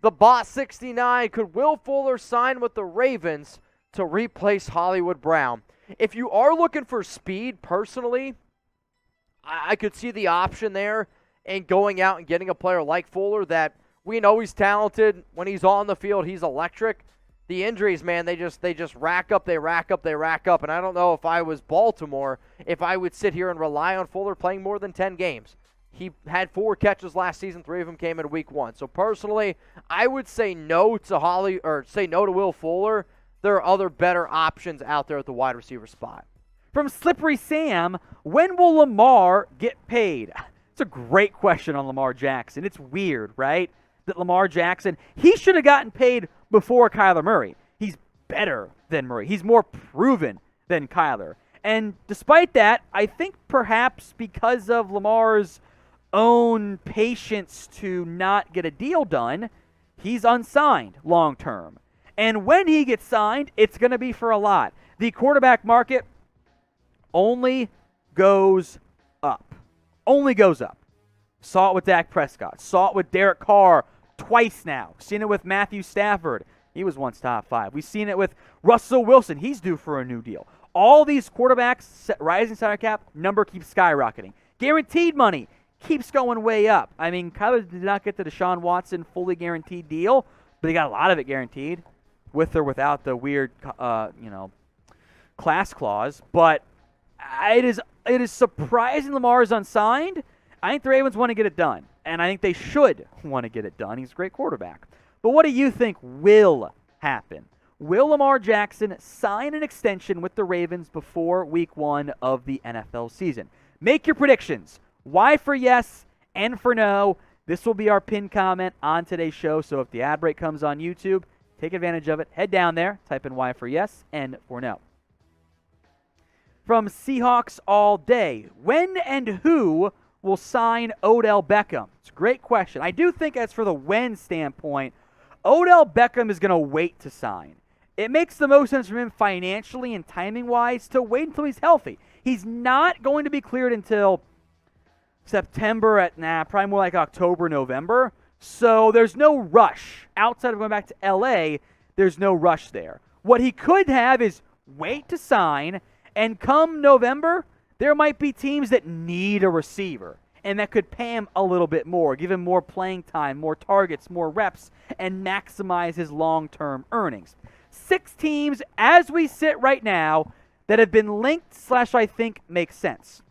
The Bot 69, could Will Fuller sign with the Ravens to replace Hollywood Brown? If you are looking for speed, personally, I could see the option there and going out and getting a player like Fuller that we know he's talented. When he's on the field, he's electric. The injuries, man, they just rack up, they rack up. And I don't know if I was Baltimore, if I would sit here and rely on Fuller playing more than 10 games. He had 4 catches last season, 3 of them came in week 1. So personally, I would say no to Will Fuller. There are other better options out there at the wide receiver spot. From Slippery Sam, when will Lamar get paid? It's a great question on Lamar Jackson. It's weird, right? That Lamar Jackson, he should have gotten paid before Kyler Murray. He's better than Murray. He's more proven than Kyler. And despite that, I think perhaps because of Lamar's own patience to not get a deal done, he's unsigned long term. And when he gets signed, it's going to be for a lot. The quarterback market only goes up. Only goes up. Saw it with Dak Prescott. Saw it with Derek Carr twice now. Seen it with Matthew Stafford. He was once top 5. We've seen it with Russell Wilson. He's due for a new deal. All these quarterbacks, rising salary cap, number keeps skyrocketing. Guaranteed money keeps going way up. I mean, Kyler did not get the Deshaun Watson fully guaranteed deal, but he got a lot of it guaranteed, with or without the weird, class clause. But it is surprising Lamar is unsigned. I think the Ravens want to get it done, and I think they should want to get it done. He's a great quarterback. But what do you think will happen? Will Lamar Jackson sign an extension with the Ravens before week 1 of the NFL season? Make your predictions. Y for yes, N for no. This will be our pinned comment on today's show, so if the ad break comes on YouTube, take advantage of it. Head down there, type in Y for yes, N for no. From Seahawks All Day, when and who will sign Odell Beckham? It's a great question. I do think as for the when standpoint, Odell Beckham is going to wait to sign. It makes the most sense for him financially and timing-wise to wait until he's healthy. He's not going to be cleared until September probably more like October, November. So there's no rush. Outside of going back to L.A., there's no rush there. What he could have is wait to sign, and come November, there might be teams that need a receiver and that could pay him a little bit more, give him more playing time, more targets, more reps, and maximize his long-term earnings. 6 teams, as we sit right now, that have been linked / I think make sense.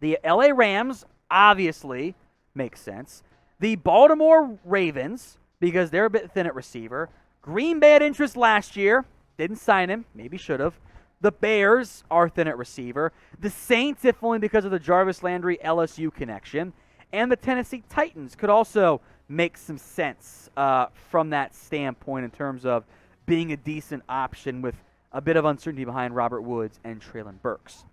The LA Rams, obviously, makes sense. The Baltimore Ravens, because they're a bit thin at receiver. Green Bay had interest last year. Didn't sign him. Maybe should have. The Bears are thin at receiver. The Saints, if only because of the Jarvis Landry LSU connection. And the Tennessee Titans could also make some sense from that standpoint in terms of being a decent option with a bit of uncertainty behind Robert Woods and Treylon Burks.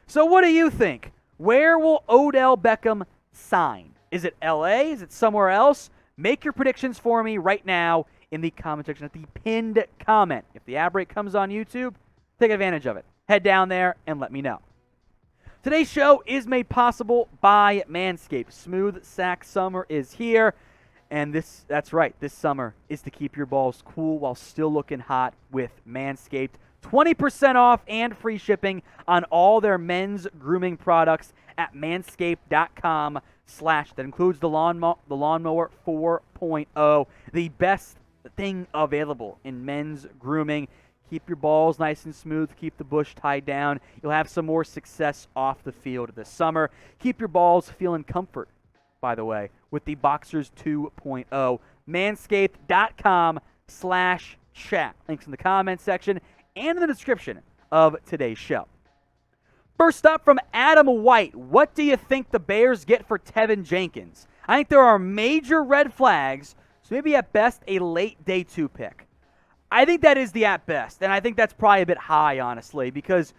So what do you think? Where will Odell Beckham sign? Is it L.A.? Is it somewhere else? Make your predictions for me right now in the comment section at the pinned comment. If the ad break comes on YouTube, take advantage of it. Head down there and let me know. Today's show is made possible by Manscaped. Smooth Sack Summer is here. And that's right, this summer is to keep your balls cool while still looking hot with Manscaped. 20% off and free shipping on all their men's grooming products at manscaped.com/ that includes the lawnmower 4.0, the best thing available in men's grooming. Keep your balls nice and smooth, keep the bush tied down. You'll have some more success off the field this summer. Keep your balls feeling comfort, by the way, with the Boxers 2.0. Manscaped.com/chat. Links in the comments section and in the description of today's show. First up from Adam White, what do you think the Bears get for Tevin Jenkins? I think there are major red flags, so maybe at best a late day 2 pick. I think that is the at best, and I think that's probably a bit high, honestly, because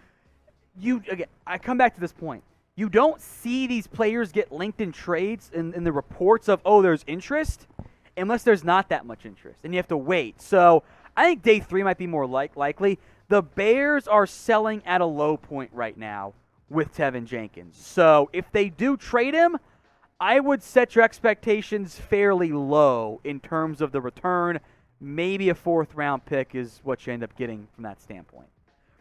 I come back to this point. You don't see these players get linked in trades in the reports of, there's interest, unless there's not that much interest, and you have to wait. So I think day 3 might be more likely. The Bears are selling at a low point right now with Tevin Jenkins. So if they do trade him, I would set your expectations fairly low in terms of the return. Maybe a 4th-round pick is what you end up getting from that standpoint.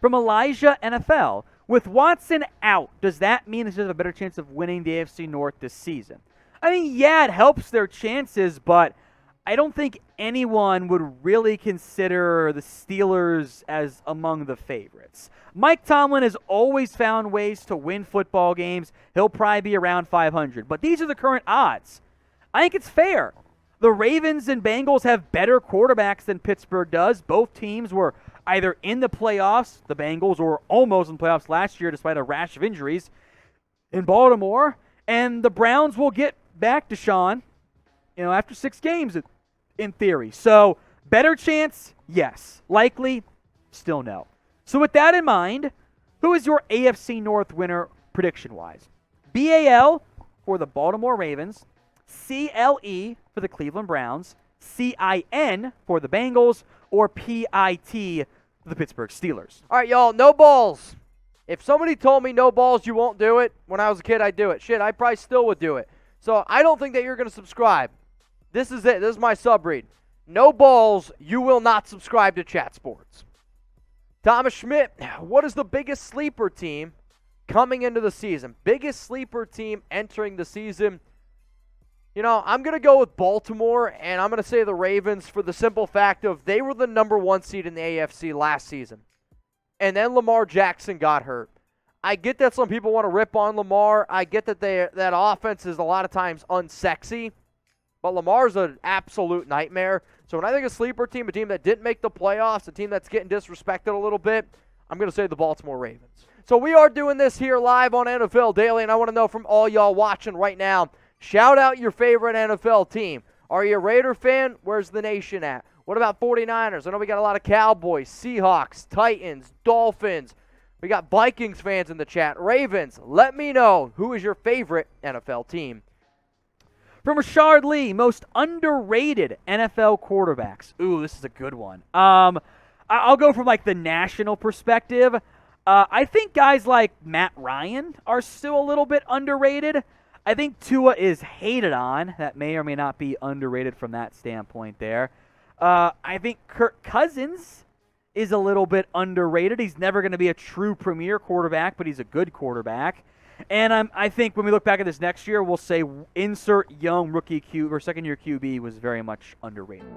From Elijah NFL, with Watson out, does that mean they have a better chance of winning the AFC North this season? I mean, yeah, it helps their chances, but I don't think anyone would really consider the Steelers as among the favorites. Mike Tomlin has always found ways to win football games. He'll probably be around 500, but these are the current odds. I think it's fair. The Ravens and Bengals have better quarterbacks than Pittsburgh does. Both teams were either in the playoffs, the Bengals, or almost in the playoffs last year despite a rash of injuries in Baltimore. And the Browns will get back to Sean, after 6 games in theory. So, better chance? Yes. Likely? Still no. So with that in mind, who is your AFC North winner prediction-wise? BAL for the Baltimore Ravens, CLE for the Cleveland Browns, CIN for the Bengals, or PIT for the Pittsburgh Steelers. All right, y'all, no balls. If somebody told me no balls, you won't do it, when I was a kid, I'd do it. Shit, I probably still would do it. So I don't think that you're going to subscribe. This is it. This is my sub-read. No balls, you will not subscribe to Chat Sports. Thomas Schmidt, what is the biggest sleeper team coming into the season? Biggest sleeper team entering the season? I'm going to go with Baltimore, and I'm going to say the Ravens for the simple fact of they were the number 1 seed in the AFC last season. And then Lamar Jackson got hurt. I get that some people want to rip on Lamar. I get that that offense is a lot of times unsexy. But Lamar's an absolute nightmare. So when I think of sleeper team, a team that didn't make the playoffs, a team that's getting disrespected a little bit, I'm going to say the Baltimore Ravens. So we are doing this here live on NFL Daily, and I want to know from all y'all watching right now, shout out your favorite NFL team. Are you a Raider fan? Where's the nation at? What about 49ers? I know we got a lot of Cowboys, Seahawks, Titans, Dolphins. We got Vikings fans in the chat. Ravens, let me know who is your favorite NFL team. From Rashard Lee, most underrated NFL quarterbacks. Ooh, this is a good one. I'll go from the national perspective. I think guys like Matt Ryan are still a little bit underrated. I think Tua is hated on. That may or may not be underrated from that standpoint there. I think Kirk Cousins is a little bit underrated. He's never going to be a true premier quarterback, but he's a good quarterback. And I think when we look back at this next year, we'll say insert young rookie Q or second-year QB was very much underrated.